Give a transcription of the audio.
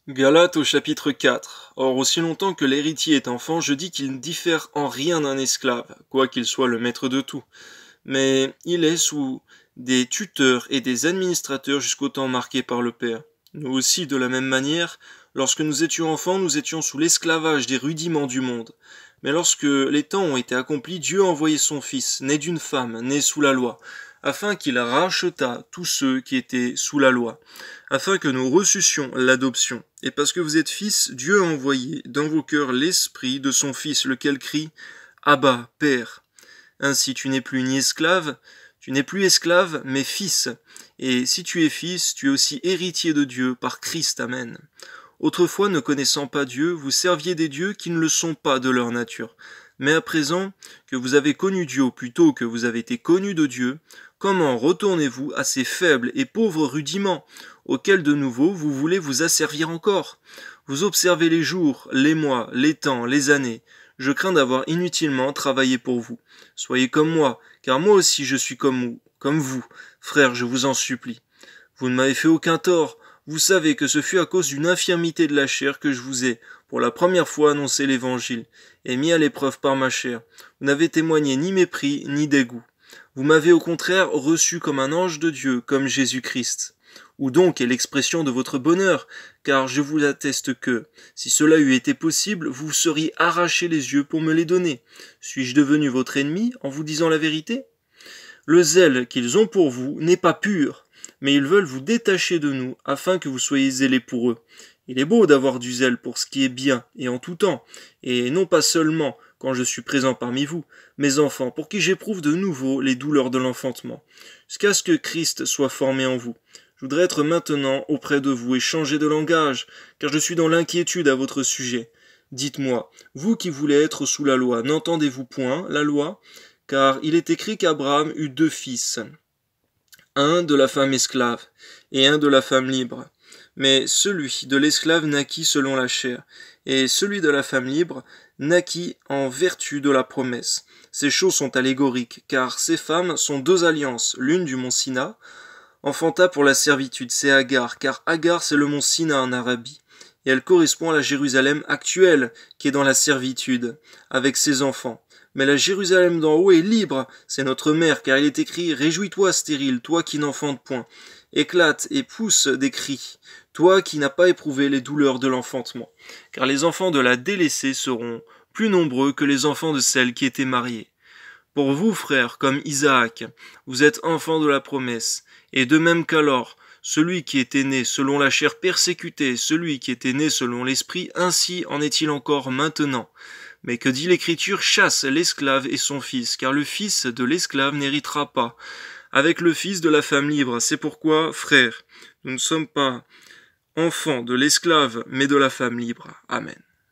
Galates au chapitre 4. Or, aussi longtemps que l'héritier est enfant, je dis qu'il ne diffère en rien d'un esclave, quoiqu'il soit le maître de tout. Mais il est sous des tuteurs et des administrateurs jusqu'au temps marqué par le Père. Nous aussi, de la même manière, lorsque nous étions enfants, nous étions sous l'esclavage des rudiments du monde. Mais lorsque les temps ont été accomplis, Dieu a envoyé son Fils, né d'une femme, né sous la loi, afin qu'il rachetât tous ceux qui étaient sous la loi, afin que nous reçussions l'adoption. Et parce que vous êtes fils, Dieu a envoyé dans vos cœurs l'esprit de son Fils, lequel crie « Abba, Père ». Ainsi tu n'es plus esclave, mais fils. Et si tu es fils, tu es aussi héritier de Dieu par Christ. Amen. Autrefois, ne connaissant pas Dieu, vous serviez des dieux qui ne le sont pas de leur nature. Mais à présent que vous avez connu Dieu, plutôt que vous avez été connus de Dieu, comment retournez-vous à ces faibles et pauvres rudiments, auxquels de nouveau vous voulez vous asservir encore? Vous observez les jours, les mois, les temps, les années. Je crains d'avoir inutilement travaillé pour vous. Soyez comme moi, car moi aussi je suis comme vous. Frères, je vous en supplie. Vous ne m'avez fait aucun tort. Vous savez que ce fut à cause d'une infirmité de la chair que je vous ai, pour la première fois, annoncé l'Évangile, et mis à l'épreuve par ma chair. Vous n'avez témoigné ni mépris, ni dégoût. Vous m'avez au contraire reçu comme un ange de Dieu, comme Jésus-Christ. Où donc est l'expression de votre bonheur? Car je vous atteste que, si cela eût été possible, vous seriez arraché les yeux pour me les donner. Suis-je devenu votre ennemi en vous disant la vérité? Le zèle qu'ils ont pour vous n'est pas pur, mais ils veulent vous détacher de nous, afin que vous soyez zélés pour eux. Il est beau d'avoir du zèle pour ce qui est bien, et en tout temps, et non pas seulement quand je suis présent parmi vous, mes enfants, pour qui j'éprouve de nouveau les douleurs de l'enfantement, jusqu'à ce que Christ soit formé en vous. Je voudrais être maintenant auprès de vous et changer de langage, car je suis dans l'inquiétude à votre sujet. Dites-moi, vous qui voulez être sous la loi, n'entendez-vous point la loi? Car il est écrit qu'Abraham eut 2 fils, un de la femme esclave et un de la femme libre. Mais celui de l'esclave naquit selon la chair, et celui de la femme libre naquit en vertu de la promesse. Ces choses sont allégoriques, car ces femmes sont 2 alliances, l'une du mont Sina, enfanta pour la servitude, c'est Agar, car Agar c'est le mont Sina en Arabie, et elle correspond à la Jérusalem actuelle, qui est dans la servitude, avec ses enfants. Mais la Jérusalem d'en haut est libre, c'est notre mère, car il est écrit « Réjouis-toi, stérile, toi qui n'enfantes point. Éclate et pousse des cris, toi qui n'as pas éprouvé les douleurs de l'enfantement. Car les enfants de la délaissée seront plus nombreux que les enfants de celle qui était mariée. Pour vous, frères, comme Isaac, vous êtes enfants de la promesse, et de même qu'alors, celui qui était né selon la chair persécuté, celui qui était né selon l'esprit, ainsi en est-il encore maintenant. Mais que dit l'Écriture? Chasse l'esclave et son fils, car le fils de l'esclave n'héritera pas avec le fils de la femme libre. C'est pourquoi, frères, nous ne sommes pas enfants de l'esclave, mais de la femme libre. Amen.